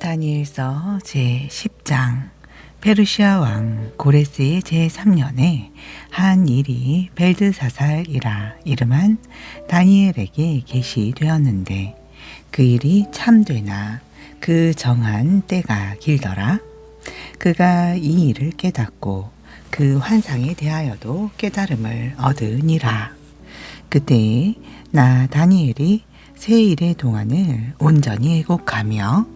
다니엘서 제10장. 페르시아 왕 고레스의 제3년에 한 일이 벨드사살이라 이름한 다니엘에게 계시되었는데 그 일이 참되나 그 정한 때가 길더라. 그가 이 일을 깨닫고 그 환상에 대하여도 깨달음을 얻으니라. 그때에 나 다니엘이 세 일의 동안을 온전히 애곡하며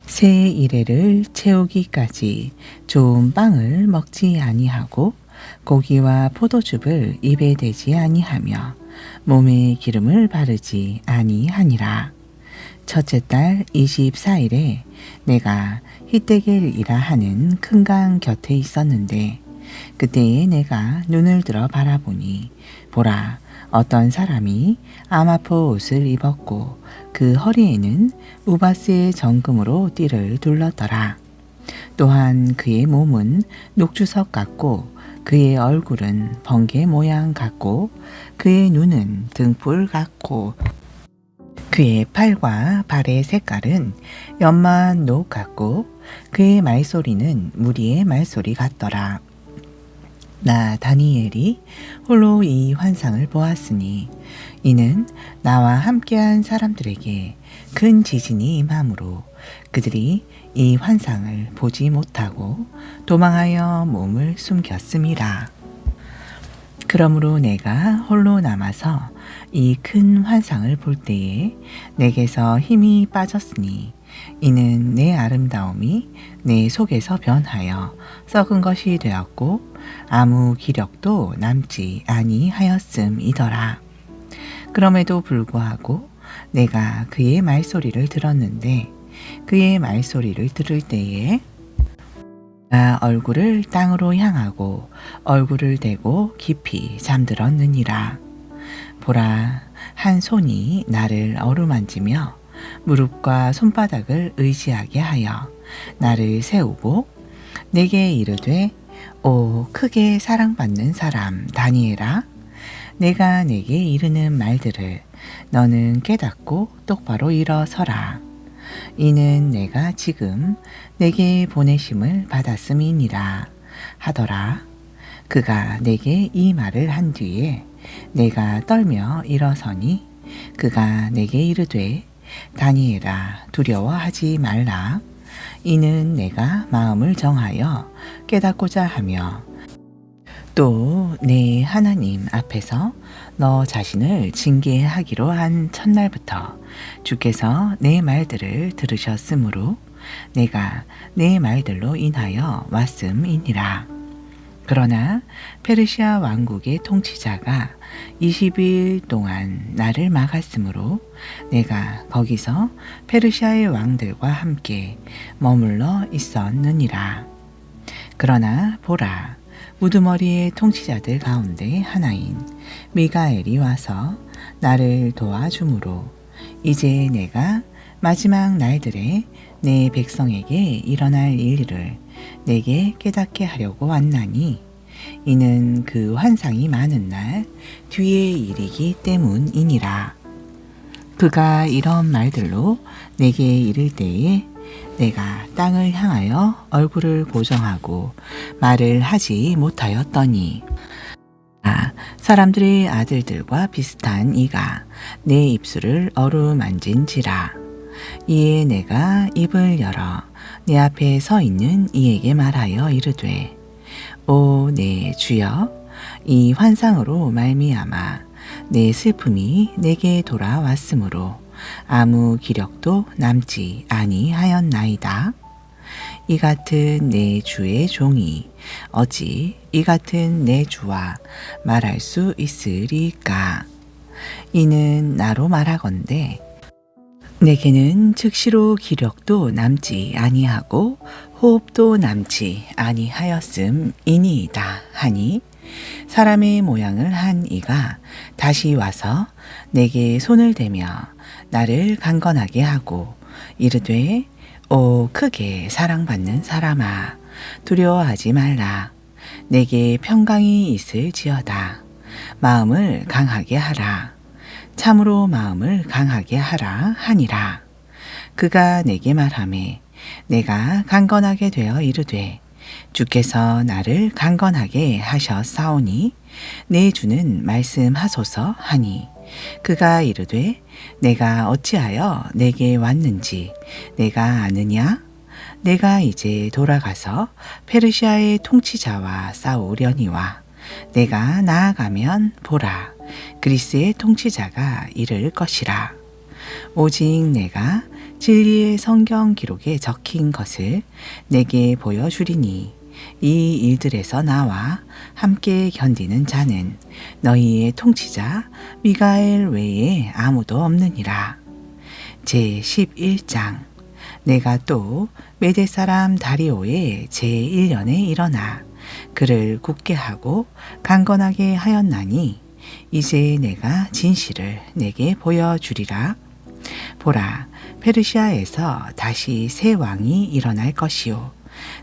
새 이래를 채우기까지 좋은 빵을 먹지 아니하고 고기와 포도즙을 입에 대지 아니하며 몸에 기름을 바르지 아니하니라. 첫째 달 24일에 내가 히데겔이라 하는 큰 강 곁에 있었는데 그때에 내가 눈을 들어 바라보니 보라, 어떤 사람이 아마포 옷을 입었고 그 허리에는 우바스의 정금으로 띠를 둘렀더라. 또한 그의 몸은 녹주석 같고 그의 얼굴은 번개 모양 같고 그의 눈은 등불 같고 그의 팔과 발의 색깔은 연만 녹 같고 그의 말소리는 무리의 말소리 같더라. 나 다니엘이 홀로 이 환상을 보았으니 이는 나와 함께한 사람들에게 큰 지진이 임함으로 그들이 이 환상을 보지 못하고 도망하여 몸을 숨겼음이라. 그러므로 내가 홀로 남아서 이 큰 환상을 볼 때에 내게서 힘이 빠졌으니 이는 내 아름다움이 내 속에서 변하여 썩은 것이 되었고 아무 기력도 남지 아니하였음이더라. 그럼에도 불구하고 내가 그의 말소리를 들었는데 그의 말소리를 들을 때에 나 얼굴을 땅으로 향하고 얼굴을 대고 깊이 잠들었느니라. 보라, 한 손이 나를 어루만지며 무릎과 손바닥을 의지하게 하여 나를 세우고 내게 이르되 오 크게 사랑받는 사람 다니엘아, 내가 내게 이르는 말들을 너는 깨닫고 똑바로 일어서라. 이는 내가 지금 내게 보내심을 받았음이니라 하더라. 그가 내게 이 말을 한 뒤에 내가 떨며 일어서니 그가 내게 이르되 다니엘아, 두려워하지 말라. 이는 내가 마음을 정하여 깨닫고자 하며 또 내 하나님 앞에서 너 자신을 징계하기로 한 첫날부터 주께서 내 말들을 들으셨으므로 내가 내 말들로 인하여 왔음이니라. 그러나 페르시아 왕국의 통치자가 20일 동안 나를 막았으므로 내가 거기서 페르시아의 왕들과 함께 머물러 있었느니라. 그러나 보라, 우두머리의 통치자들 가운데 하나인 미가엘이 와서 나를 도와주므로 이제 내가 마지막 날들에 내 백성에게 일어날 일을 내게 깨닫게 하려고 왔나니 이는 그 환상이 많은 날 뒤의 일이기 때문이니라. 그가 이런 말들로 내게 이를 때에 내가 땅을 향하여 얼굴을 고정하고 말을 하지 못하였더니 사람들의 아들들과 비슷한 이가 내 입술을 어루만진지라. 이에 내가 입을 열어 내 앞에 서 있는 이에게 말하여 이르되 오 내 주여, 이 환상으로 말미암아 내 슬픔이 내게 돌아왔으므로 아무 기력도 남지 아니하였나이다. 이 같은 내 주의 종이 어찌 이 같은 내 주와 말할 수 있으리까? 이는 나로 말하건대 내게는 즉시로 기력도 남지 아니하고 호흡도 남지 아니하였음이니이다 하니 사람의 모양을 한 이가 다시 와서 내게 손을 대며 나를 강건하게 하고 이르되 오 크게 사랑받는 사람아, 두려워하지 말라. 내게 평강이 있을지어다. 마음을 강하게 하라. 참으로 마음을 강하게 하라 하니라. 그가 내게 말하매 내가 강건하게 되어 이르되 주께서 나를 강건하게 하셨사오니 내 주는 말씀하소서 하니 그가 이르되 내가 어찌하여 내게 왔는지 내가 아느냐? 내가 이제 돌아가서 페르시아의 통치자와 싸우려니와 내가 나아가면 보라 그리스의 통치자가 이를 것이라. 오직 내가 진리의 성경 기록에 적힌 것을 내게 보여주리니 이 일들에서 나와 함께 견디는 자는 너희의 통치자 미가엘 외에 아무도 없느니라. 제11장. 내가 또 메대 사람 다리오의 제1년에 일어나 그를 굳게 하고 강건하게 하였나니 이제 내가 진실을 내게 보여주리라. 보라, 페르시아에서 다시 새 왕이 일어날 것이요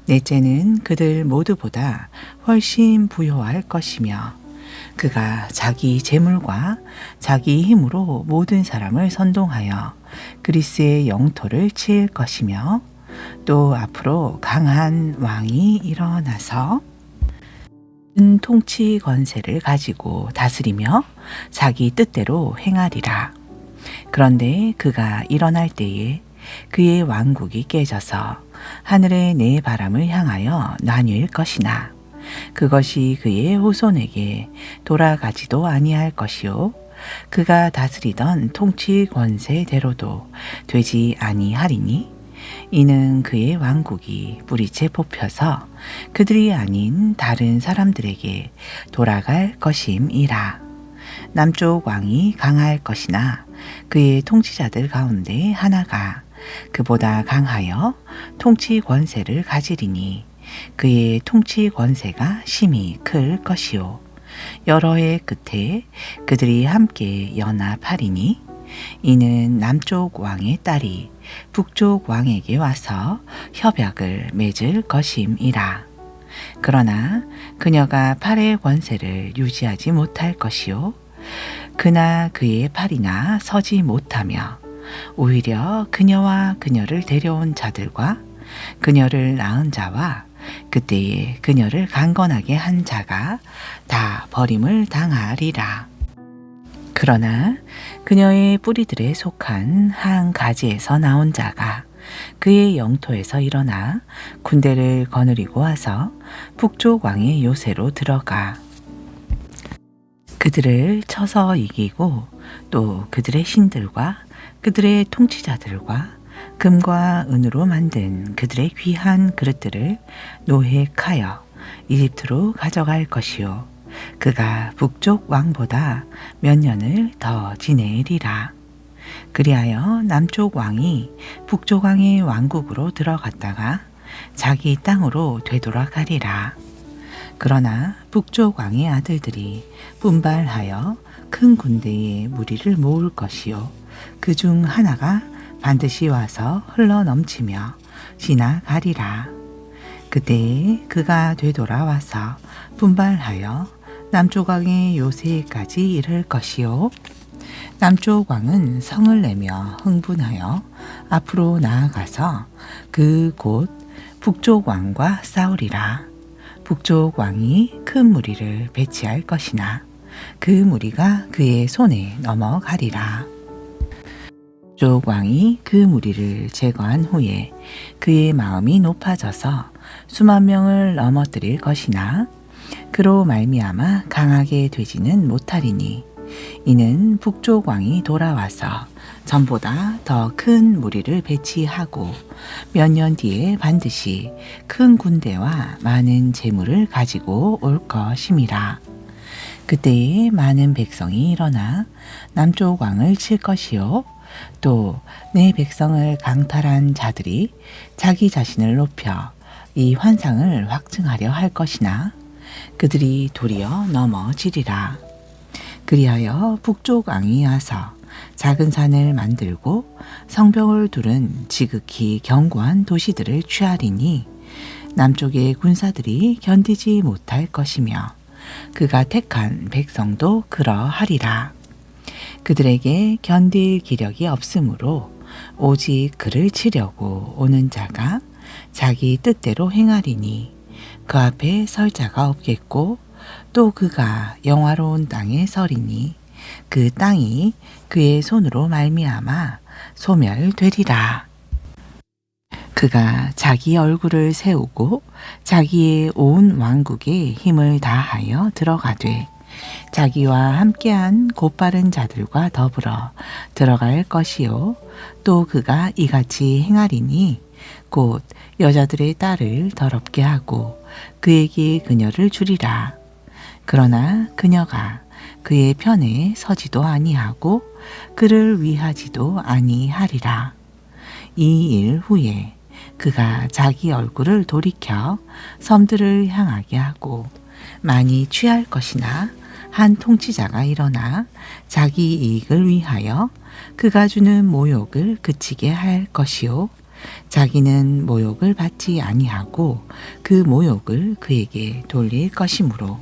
넷째는 그들 모두보다 훨씬 부요할 것이며 그가 자기 재물과 자기 힘으로 모든 사람을 선동하여 그리스의 영토를 칠 것이며 또 앞으로 강한 왕이 일어나서 큰 통치 권세를 가지고 다스리며 자기 뜻대로 행하리라. 그런데 그가 일어날 때에 그의 왕국이 깨져서 하늘의 네 바람을 향하여 나뉠 것이나 그것이 그의 후손에게 돌아가지도 아니할 것이요 그가 다스리던 통치 권세대로도 되지 아니하리니 이는 그의 왕국이 뿌리째 뽑혀서 그들이 아닌 다른 사람들에게 돌아갈 것임이라. 남쪽 왕이 강할 것이나 그의 통치자들 가운데 하나가 그보다 강하여 통치 권세를 가지리니 그의 통치 권세가 심히 클 것이요 여러 해 끝에 그들이 함께 연합하리니 이는 남쪽 왕의 딸이 북쪽 왕에게 와서 협약을 맺을 것임이라. 그러나 그녀가 팔의 권세를 유지하지 못할 것이요 그나 그의 팔이나 서지 못하며 오히려 그녀와 그녀를 데려온 자들과 그녀를 낳은 자와 그때에 그녀를 강건하게 한 자가 다 버림을 당하리라. 그러나 그녀의 뿌리들에 속한 한 가지에서 나온 자가 그의 영토에서 일어나 군대를 거느리고 와서 북쪽 왕의 요새로 들어가 그들을 쳐서 이기고 또 그들의 신들과 그들의 통치자들과 금과 은으로 만든 그들의 귀한 그릇들을 노획하여 이집트로 가져갈 것이요 그가 북쪽 왕보다 몇 년을 더 지내리라. 그리하여 남쪽 왕이 북쪽 왕의 왕국으로 들어갔다가 자기 땅으로 되돌아가리라. 그러나 북쪽 왕의 아들들이 분발하여 큰 군대의 무리를 모을 것이요 그 중 하나가 반드시 와서 흘러 넘치며 지나가리라. 그때에 그가 되돌아와서 분발하여 남쪽 왕의 요새까지 이를 것이요 남쪽 왕은 성을 내며 흥분하여 앞으로 나아가서 그 곳 북쪽 왕과 싸우리라. 북쪽 왕이 큰 무리를 배치할 것이나 그 무리가 그의 손에 넘어가리라. 북쪽 왕이 그 무리를 제거한 후에 그의 마음이 높아져서 수만 명을 넘어뜨릴 것이나 그로 말미암아 강하게 되지는 못하리니 이는 북쪽 왕이 돌아와서 전보다 더 큰 무리를 배치하고 몇 년 뒤에 반드시 큰 군대와 많은 재물을 가지고 올 것임이라. 그때에 많은 백성이 일어나 남쪽 왕을 칠 것이요 또 내 백성을 강탈한 자들이 자기 자신을 높여 이 환상을 확증하려 할 것이나 그들이 도리어 넘어지리라. 그리하여 북쪽 왕이 와서 작은 산을 만들고 성벽을 두른 지극히 견고한 도시들을 취하리니 남쪽의 군사들이 견디지 못할 것이며 그가 택한 백성도 그러하리라. 그들에게 견딜 기력이 없으므로 오직 그를 치려고 오는 자가 자기 뜻대로 행하리니 그 앞에 설 자가 없겠고 또 그가 영화로운 땅에 서리니 그 땅이 그의 손으로 말미암아 소멸되리라. 그가 자기 얼굴을 세우고 자기의 온 왕국에 힘을 다하여 들어가되 자기와 함께한 곧바른 자들과 더불어 들어갈 것이요 또 그가 이같이 행하리니 곧 여자들의 딸을 더럽게 하고 그에게 그녀를 주리라. 그러나 그녀가 그의 편에 서지도 아니하고 그를 위하지도 아니하리라. 이 일 후에 그가 자기 얼굴을 돌이켜 섬들을 향하게 하고 많이 취할 것이나 한 통치자가 일어나 자기 이익을 위하여 그가 주는 모욕을 그치게 할 것이요 자기는 모욕을 받지 아니하고 그 모욕을 그에게 돌릴 것이므로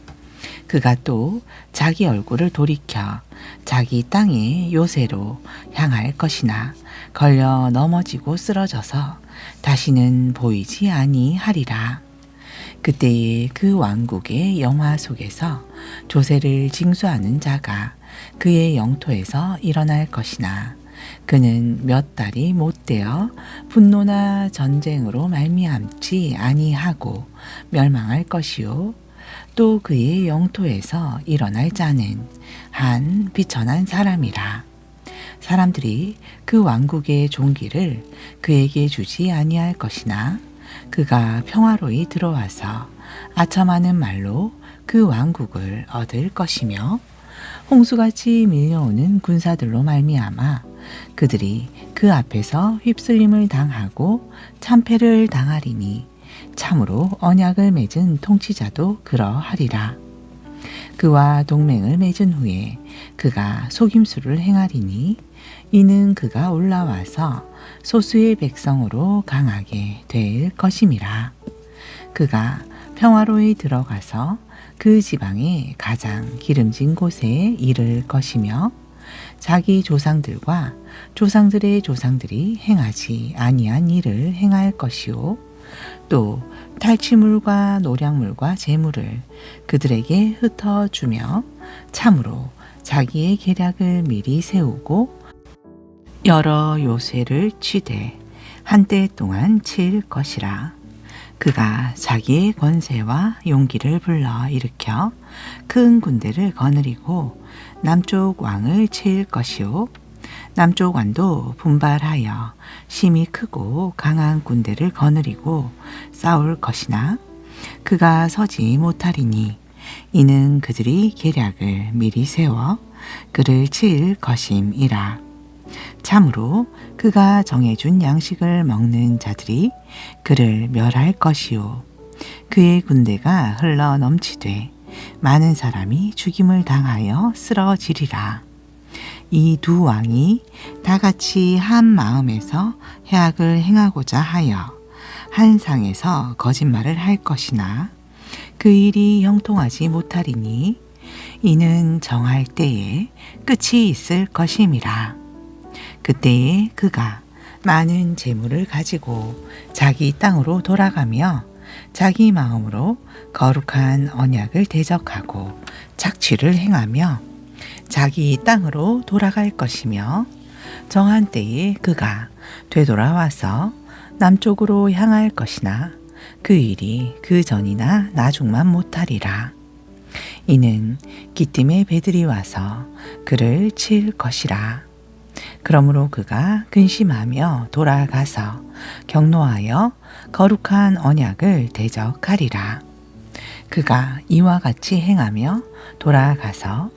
그가 또 자기 얼굴을 돌이켜 자기 땅의 요새로 향할 것이나 걸려 넘어지고 쓰러져서 다시는 보이지 아니하리라. 그때에 그 왕국의 영화 속에서 조세를 징수하는 자가 그의 영토에서 일어날 것이나 그는 몇 달이 못되어 분노나 전쟁으로 말미암지 아니하고 멸망할 것이요 또 그의 영토에서 일어날 자는 한 비천한 사람이라. 사람들이 그 왕국의 종기를 그에게 주지 아니할 것이나 그가 평화로이 들어와서 아첨하는 말로 그 왕국을 얻을 것이며 홍수같이 밀려오는 군사들로 말미암아 그들이 그 앞에서 휩쓸림을 당하고 참패를 당하리니 참으로 언약을 맺은 통치자도 그러하리라. 그와 동맹을 맺은 후에 그가 속임수를 행하리니 이는 그가 올라와서 소수의 백성으로 강하게 될 것임이라. 그가 평화로이 들어가서 그 지방의 가장 기름진 곳에 이를 것이며 자기 조상들과 조상들의 조상들이 행하지 아니한 일을 행할 것이요 또 탈취물과 노량물과 재물을 그들에게 흩어주며 참으로 자기의 계략을 미리 세우고 여러 요새를 취되 한때 동안 칠 것이라. 그가 자기의 권세와 용기를 불러 일으켜 큰 군대를 거느리고 남쪽 왕을 칠 것이요 남쪽 왕도 분발하여 심히 크고 강한 군대를 거느리고 싸울 것이나 그가 서지 못하리니 이는 그들이 계략을 미리 세워 그를 칠 것임이라. 참으로 그가 정해준 양식을 먹는 자들이 그를 멸할 것이요 그의 군대가 흘러 넘치되 많은 사람이 죽임을 당하여 쓰러지리라. 이 두 왕이 다 같이 한 마음에서 해악을 행하고자 하여 한 상에서 거짓말을 할 것이나 그 일이 형통하지 못하리니 이는 정할 때에 끝이 있을 것임이라. 그때에 그가 많은 재물을 가지고 자기 땅으로 돌아가며 자기 마음으로 거룩한 언약을 대적하고 착취를 행하며 자기 땅으로 돌아갈 것이며 정한 때에 그가 되돌아와서 남쪽으로 향할 것이나 그 일이 그 전이나 나중만 못하리라. 이는 기띔의 배들이 와서 그를 칠 것이라. 그러므로 그가 근심하며 돌아가서 경노하여 거룩한 언약을 대적하리라. 그가 이와 같이 행하며 돌아가서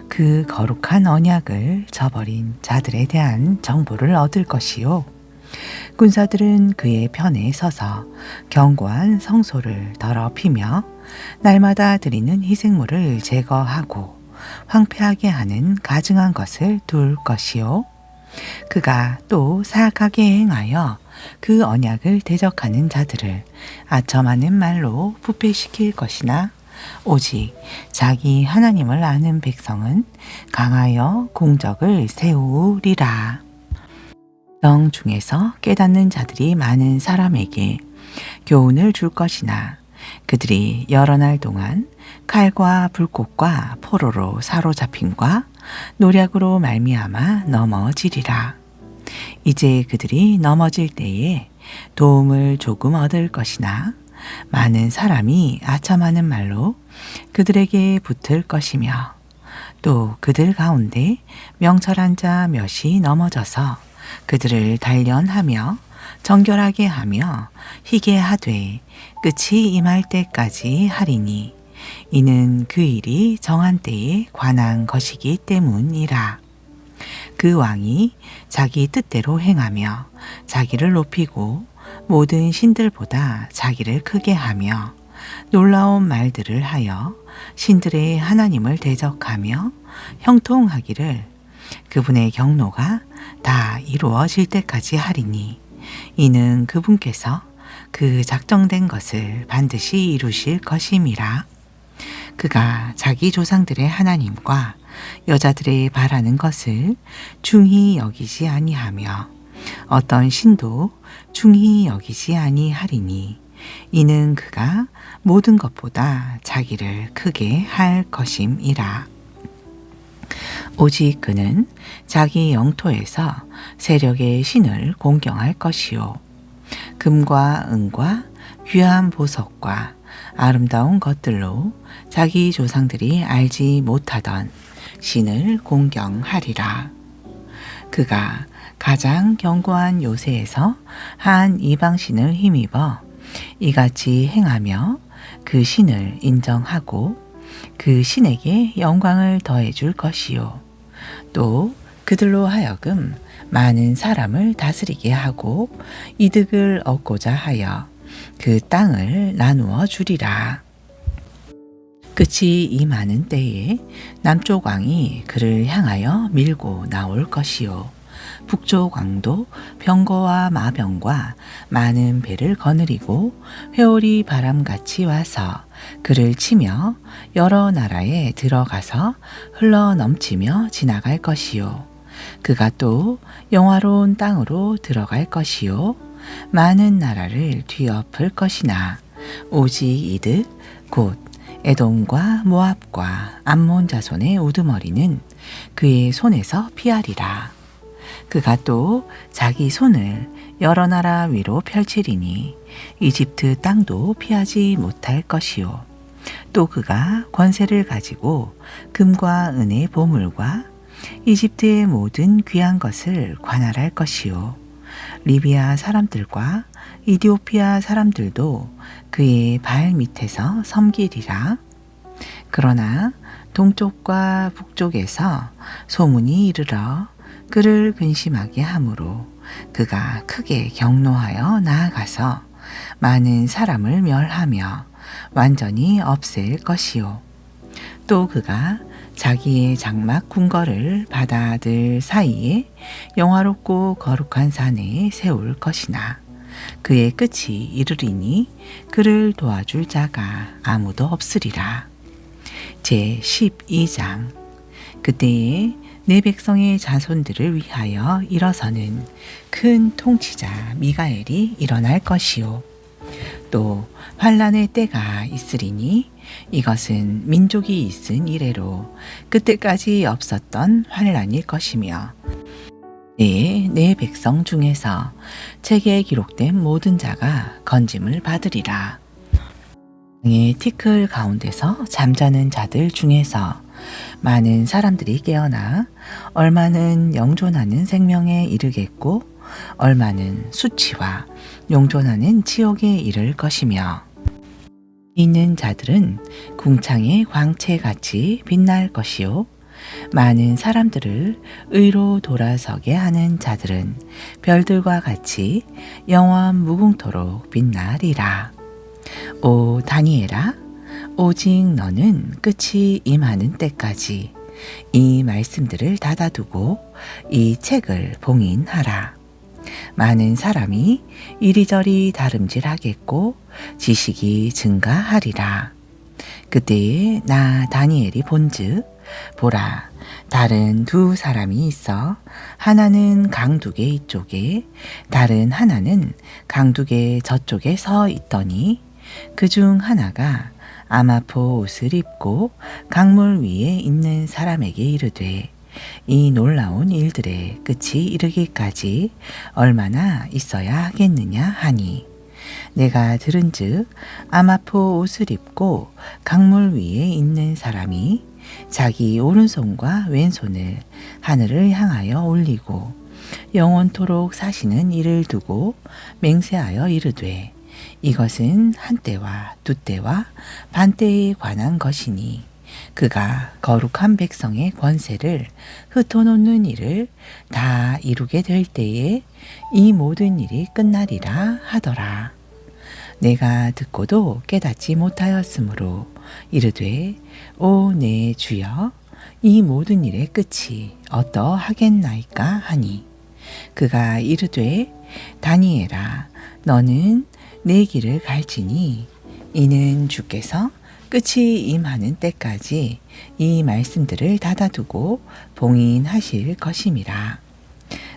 그 거룩한 언약을 저버린 자들에 대한 정보를 얻을 것이요 군사들은 그의 편에 서서 견고한 성소를 더럽히며 날마다 드리는 희생물을 제거하고 황폐하게 하는 가증한 것을 둘 것이요 그가 또 사악하게 행하여 그 언약을 대적하는 자들을 아첨하는 말로 부패시킬 것이나 오직 자기 하나님을 아는 백성은 강하여 공적을 세우리라. 영 중에서 깨닫는 자들이 많은 사람에게 교훈을 줄 것이나 그들이 여러 날 동안 칼과 불꽃과 포로로 사로잡힘과 노략으로 말미암아 넘어지리라. 이제 그들이 넘어질 때에 도움을 조금 얻을 것이나 많은 사람이 아첨하는 말로 그들에게 붙을 것이며 또 그들 가운데 명철한 자 몇이 넘어져서 그들을 단련하며 정결하게 하며 희게 하되 끝이 임할 때까지 하리니 이는 그 일이 정한 때에 관한 것이기 때문이라. 그 왕이 자기 뜻대로 행하며 자기를 높이고 모든 신들보다 자기를 크게 하며 놀라운 말들을 하여 신들의 하나님을 대적하며 형통하기를 그분의 경노가 다 이루어질 때까지 하리니 이는 그분께서 그 작정된 것을 반드시 이루실 것임이라. 그가 자기 조상들의 하나님과 여자들의 바라는 것을 중히 여기지 아니하며 어떤 신도 중히 여기지 아니하리니 이는 그가 모든 것보다 자기를 크게 할 것임이라. 오직 그는 자기 영토에서 세력의 신을 공경할 것이요 금과 은과 귀한 보석과 아름다운 것들로 자기 조상들이 알지 못하던 신을 공경하리라. 그가 가장 견고한 요새에서 한 이방신을 힘입어 이같이 행하며 그 신을 인정하고 그 신에게 영광을 더해 줄 것이요 또 그들로 하여금 많은 사람을 다스리게 하고 이득을 얻고자 하여 그 땅을 나누어 주리라. 끝이 임하는 때에 남쪽 왕이 그를 향하여 밀고 나올 것이요 북쪽 왕도 병거와 마병과 많은 배를 거느리고 회오리 바람같이 와서 그를 치며 여러 나라에 들어가서 흘러 넘치며 지나갈 것이요 그가 또 영화로운 땅으로 들어갈 것이요 많은 나라를 뒤엎을 것이나 오직 이득 곧 에돔과 모압과 암몬 자손의 우두머리는 그의 손에서 피하리라. 그가 또 자기 손을 여러 나라 위로 펼치리니 이집트 땅도 피하지 못할 것이요 또 그가 권세를 가지고 금과 은의 보물과 이집트의 모든 귀한 것을 관할할 것이요 리비아 사람들과 이디오피아 사람들도 그의 발 밑에서 섬기리라. 그러나 동쪽과 북쪽에서 소문이 이르러 그를 근심하게 하므로 그가 크게 경노하여 나아가서 많은 사람을 멸하며 완전히 없앨 것이요 또 그가 자기의 장막 궁궐을 바다들 사이에 영화롭고 거룩한 산에 세울 것이나 그의 끝이 이르리니 그를 도와줄 자가 아무도 없으리라. 제12장 그때에 내 백성의 자손들을 위하여 일어서는 큰 통치자 미가엘이 일어날 것이요 또 환란의 때가 있으리니 이것은 민족이 있은 이래로 그때까지 없었던 환란일 것이며 내 백성 중에서 책에 기록된 모든 자가 건짐을 받으리라. 땅의 티끌 가운데서 잠자는 자들 중에서 많은 사람들이 깨어나 얼마는 영존하는 생명에 이르겠고 얼마는 수치와 용존하는 지옥에 이를 것이며 있는 자들은 궁창의 광채같이 빛날 것이요 많은 사람들을 의로 돌아서게 하는 자들은 별들과 같이 영원 무궁토록 빛나리라. 오 다니엘아 오직 너는 끝이 임하는 때까지 이 말씀들을 닫아두고 이 책을 봉인하라. 많은 사람이 이리저리 다름질하겠고 지식이 증가하리라. 그때에 나 다니엘이 본즉 보라 다른 두 사람이 있어 하나는 강둑의 이쪽에 다른 하나는 강둑의 저쪽에 서 있더니 그중 하나가 아마포 옷을 입고 강물 위에 있는 사람에게 이르되 이 놀라운 일들의 끝이 이르기까지 얼마나 있어야 하겠느냐 하니 내가 들은즉 아마포 옷을 입고 강물 위에 있는 사람이 자기 오른손과 왼손을 하늘을 향하여 올리고 영원토록 사시는 이를 두고 맹세하여 이르되 이것은 한때와 두때와 반때에 관한 것이니 그가 거룩한 백성의 권세를 흩어놓는 일을 다 이루게 될 때에 이 모든 일이 끝나리라 하더라. 내가 듣고도 깨닫지 못하였으므로 이르되 오 내 주여 이 모든 일의 끝이 어떠하겠나이까 하니 그가 이르되 다니엘아 너는 내 길을 갈지니 이는 주께서 끝이 임하는 때까지 이 말씀들을 닫아두고 봉인하실 것임이라.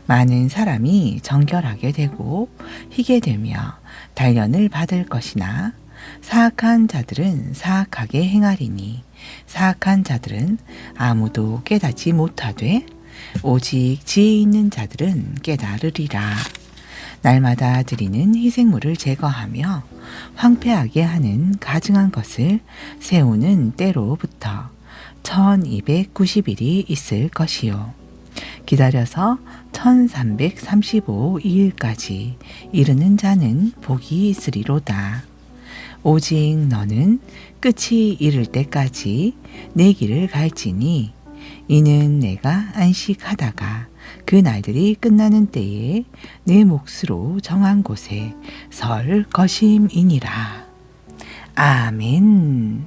많은 사람이 정결하게 되고 희게 되며 단련을 받을 것이나 사악한 자들은 사악하게 행하리니 사악한 자들은 아무도 깨닫지 못하되 오직 지혜 있는 자들은 깨달으리라. 날마다 드리는 희생물을 제거하며 황폐하게 하는 가증한 것을 세우는 때로부터 1290일이 있을 것이요 기다려서 1335일까지 이르는 자는 복이 있으리로다. 오직 너는 끝이 이를 때까지 내 길을 갈지니 이는 내가 안식하다가 그 날들이 끝나는 때에 내 몫으로 정한 곳에 설 것임이니라. 아멘.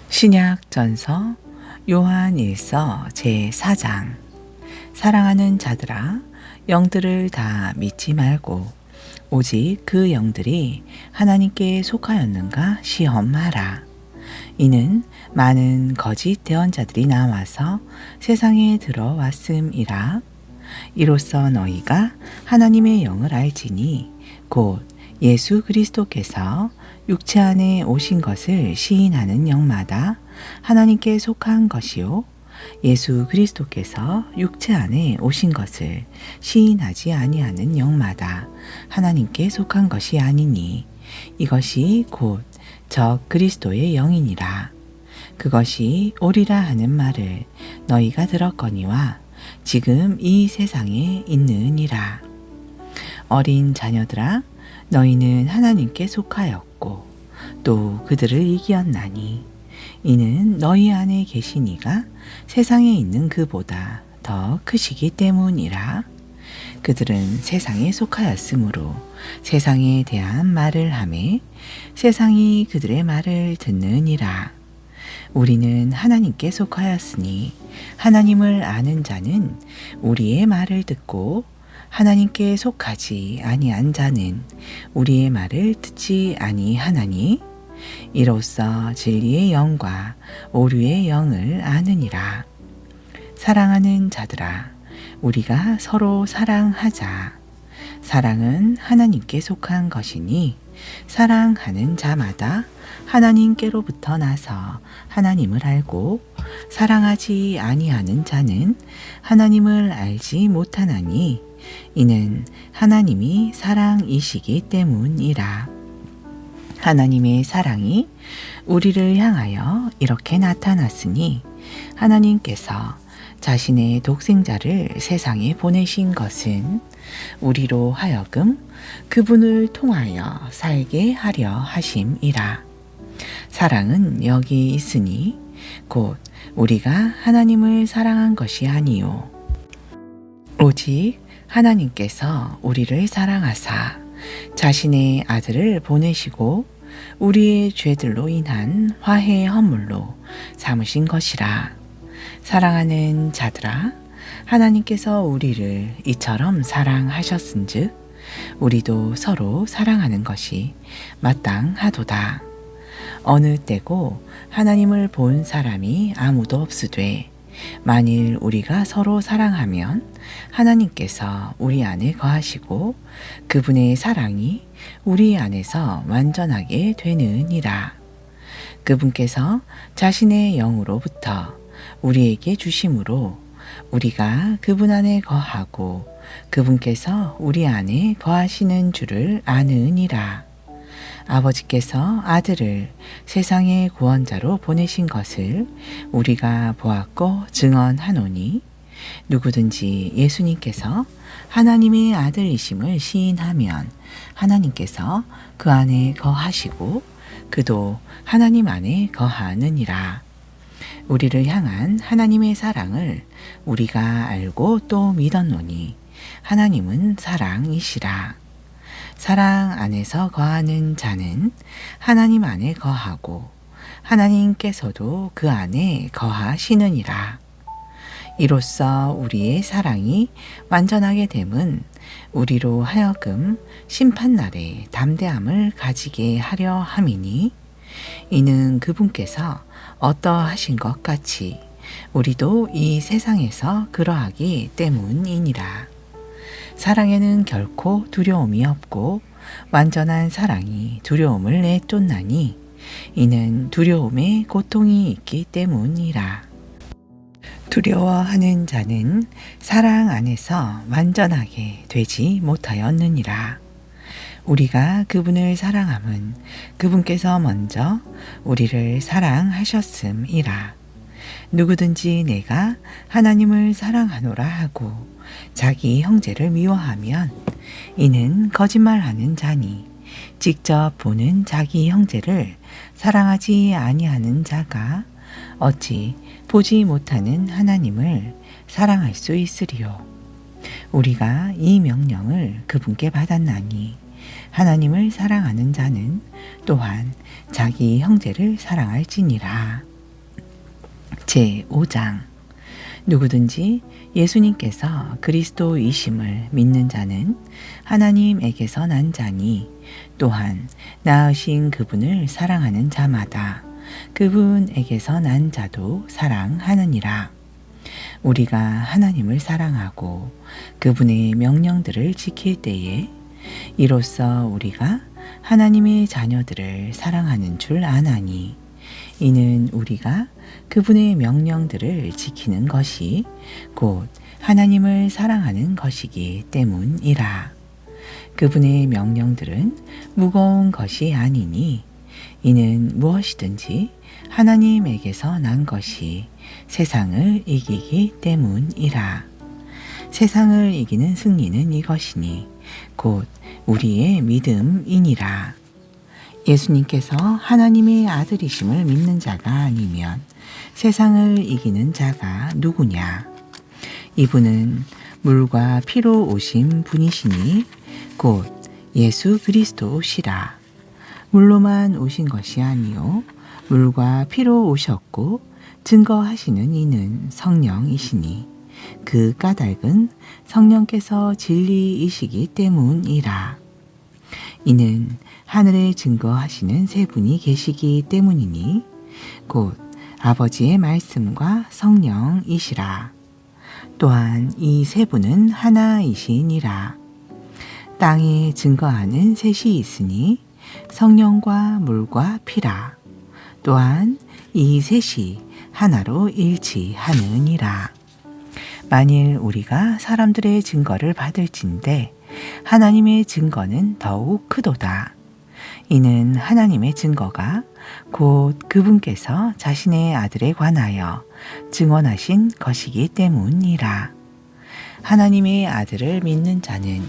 신약전서 요한일서 제4장. 사랑하는 자들아 영들을 다 믿지 말고 오직 그 영들이 하나님께 속하였는가 시험하라. 이는 많은 거짓 대언자들이 나와서 세상에 들어왔음이라. 이로써 너희가 하나님의 영을 알지니 곧 예수 그리스도께서 육체 안에 오신 것을 시인하는 영마다 하나님께 속한 것이요 예수 그리스도께서 육체 안에 오신 것을 시인하지 아니하는 영마다 하나님께 속한 것이 아니니 이것이 곧 적 그리스도의 영이니라. 그것이 오리라 하는 말을 너희가 들었거니와 지금 이 세상에 있느니라. 어린 자녀들아 너희는 하나님께 속하였고 또 그들을 이기었나니 이는 너희 안에 계신 이가 세상에 있는 그보다 더 크시기 때문이라. 그들은 세상에 속하였으므로 세상에 대한 말을 하매 세상이 그들의 말을 듣느니라. 우리는 하나님께 속하였으니 하나님을 아는 자는 우리의 말을 듣고 하나님께 속하지 아니한 자는 우리의 말을 듣지 아니하나니 이로써 진리의 영과 오류의 영을 아느니라. 사랑하는 자들아 우리가 서로 사랑하자. 사랑은 하나님께 속한 것이니 사랑하는 자마다 하나님께로부터 나서 하나님을 알고 사랑하지 아니하는 자는 하나님을 알지 못하나니 이는 하나님이 사랑이시기 때문이라. 하나님의 사랑이 우리를 향하여 이렇게 나타났으니 하나님께서 자신의 독생자를 세상에 보내신 것은 우리로 하여금 그분을 통하여 살게 하려 하심이라. 사랑은 여기 있으니 곧 우리가 하나님을 사랑한 것이 아니요 오직 하나님께서 우리를 사랑하사 자신의 아들을 보내시고 우리의 죄들로 인한 화해 헌물로 삼으신 것이라. 사랑하는 자들아 하나님께서 우리를 이처럼 사랑하셨은즉 우리도 서로 사랑하는 것이 마땅하도다. 어느 때고 하나님을 본 사람이 아무도 없으되 만일 우리가 서로 사랑하면 하나님께서 우리 안에 거하시고 그분의 사랑이 우리 안에서 완전하게 되느니라. 그분께서 자신의 영으로부터 우리에게 주심으로 우리가 그분 안에 거하고 그분께서 우리 안에 거하시는 줄을 아느니라. 아버지께서 아들을 세상의 구원자로 보내신 것을 우리가 보았고 증언하노니 누구든지 예수님께서 하나님의 아들이심을 시인하면 하나님께서 그 안에 거하시고 그도 하나님 안에 거하느니라. 우리를 향한 하나님의 사랑을 우리가 알고 또 믿었노니 하나님은 사랑이시라. 사랑 안에서 거하는 자는 하나님 안에 거하고 하나님께서도 그 안에 거하시느니라. 이로써 우리의 사랑이 완전하게 됨은 우리로 하여금 심판날에 담대함을 가지게 하려 함이니 이는 그분께서 어떠하신 것 같이 우리도 이 세상에서 그러하기 때문이니라. 사랑에는 결코 두려움이 없고 완전한 사랑이 두려움을 내쫓나니 이는 두려움에 고통이 있기 때문이라. 두려워하는 자는 사랑 안에서 완전하게 되지 못하였느니라. 우리가 그분을 사랑함은 그분께서 먼저 우리를 사랑하셨음이라. 누구든지 내가 하나님을 사랑하노라 하고 자기 형제를 미워하면 이는 거짓말하는 자니 직접 보는 자기 형제를 사랑하지 아니하는 자가 어찌 보지 못하는 하나님을 사랑할 수 있으리요. 우리가 이 명령을 그분께 받았나니 하나님을 사랑하는 자는 또한 자기 형제를 사랑할지니라. 제5장 누구든지 예수님께서 그리스도이심을 믿는 자는 하나님에게서 난 자니 또한 낳으신 그분을 사랑하는 자마다 그분에게서 난 자도 사랑하느니라. 우리가 하나님을 사랑하고 그분의 명령들을 지킬 때에 이로써 우리가 하나님의 자녀들을 사랑하는 줄 아나니 이는 우리가 그분의 명령들을 지키는 것이 곧 하나님을 사랑하는 것이기 때문이라. 그분의 명령들은 무거운 것이 아니니 이는 무엇이든지 하나님에게서 난 것이 세상을 이기기 때문이라. 세상을 이기는 승리는 이것이니 곧 우리의 믿음이니라. 예수님께서 하나님의 아들이심을 믿는 자가 아니면 세상을 이기는 자가 누구냐? 이분은 물과 피로 오신 분이시니 곧 예수 그리스도시라. 물로만 오신 것이 아니요 물과 피로 오셨고 증거하시는 이는 성령이시니 그 까닭은 성령께서 진리이시기 때문이라. 이는 하늘에 증거하시는 세 분이 계시기 때문이니 곧 아버지의 말씀과 성령이시라. 또한 이 세 분은 하나이시니라. 땅에 증거하는 셋이 있으니 성령과 물과 피라. 또한 이 셋이 하나로 일치하느니라. 만일 우리가 사람들의 증거를 받을진대 하나님의 증거는 더욱 크도다. 이는 하나님의 증거가 곧 그분께서 자신의 아들에 관하여 증언하신 것이기 때문이라. 하나님의 아들을 믿는 자는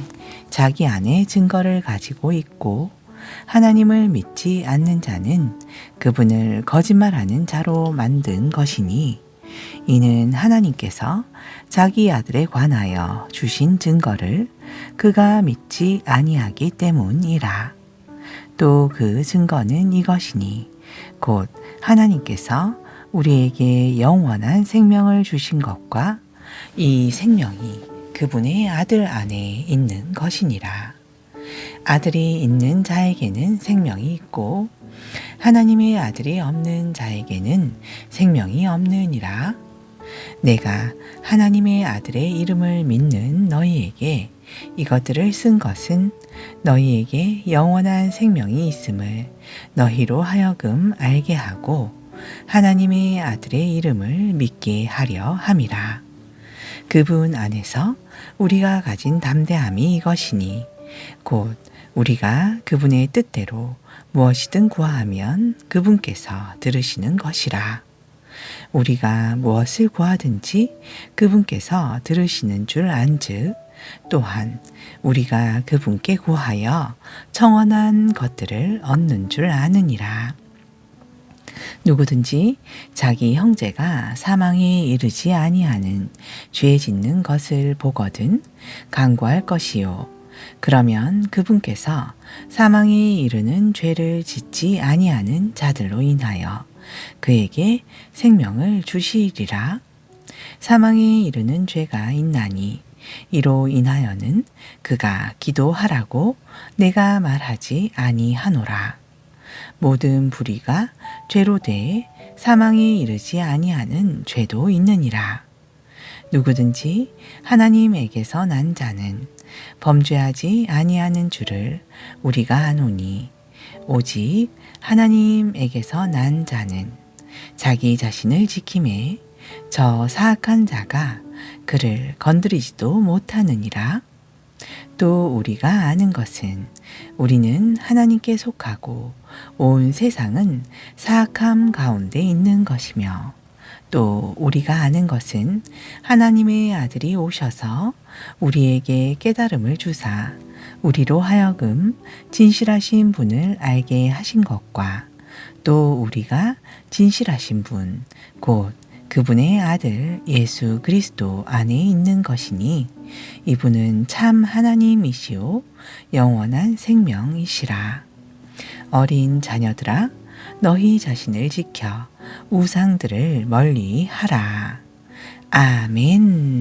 자기 안에 증거를 가지고 있고 하나님을 믿지 않는 자는 그분을 거짓말하는 자로 만든 것이니 이는 하나님께서 자기 아들에 관하여 주신 증거를 그가 믿지 아니하기 때문이라. 또 그 증거는 이것이니 곧 하나님께서 우리에게 영원한 생명을 주신 것과 이 생명이 그분의 아들 안에 있는 것이니라. 아들이 있는 자에게는 생명이 있고 하나님의 아들이 없는 자에게는 생명이 없느니라. 내가 하나님의 아들의 이름을 믿는 너희에게 이것들을 쓴 것은 너희에게 영원한 생명이 있음을 너희로 하여금 알게 하고 하나님의 아들의 이름을 믿게 하려 함이라. 그분 안에서 우리가 가진 담대함이 이것이니 곧 우리가 그분의 뜻대로 무엇이든 구하면 그분께서 들으시는 것이라. 우리가 무엇을 구하든지 그분께서 들으시는 줄 안즉 또한 우리가 그분께 구하여 청원한 것들을 얻는 줄 아느니라. 누구든지 자기 형제가 사망에 이르지 아니하는 죄 짓는 것을 보거든 간구할 것이요. 그러면 그분께서 사망에 이르는 죄를 짓지 아니하는 자들로 인하여 그에게 생명을 주시리라. 사망에 이르는 죄가 있나니 이로 인하여는 그가 기도하라고 내가 말하지 아니하노라. 모든 불의가 죄로 대해 사망에 이르지 아니하는 죄도 있느니라. 누구든지 하나님에게서 난 자는 범죄하지 아니하는 줄을 우리가 아노니 오직 하나님에게서 난 자는 자기 자신을 지킴에 저 사악한 자가 그를 건드리지도 못하느니라. 또 우리가 아는 것은 우리는 하나님께 속하고 온 세상은 사악함 가운데 있는 것이며 또 우리가 아는 것은 하나님의 아들이 오셔서 우리에게 깨달음을 주사 우리로 하여금 진실하신 분을 알게 하신 것과 또 우리가 진실하신 분, 곧 그분의 아들 예수 그리스도 안에 있는 것이니 이분은 참 하나님이시오 영원한 생명이시라. 어린 자녀들아 너희 자신을 지켜 우상들을 멀리 하라. 아멘.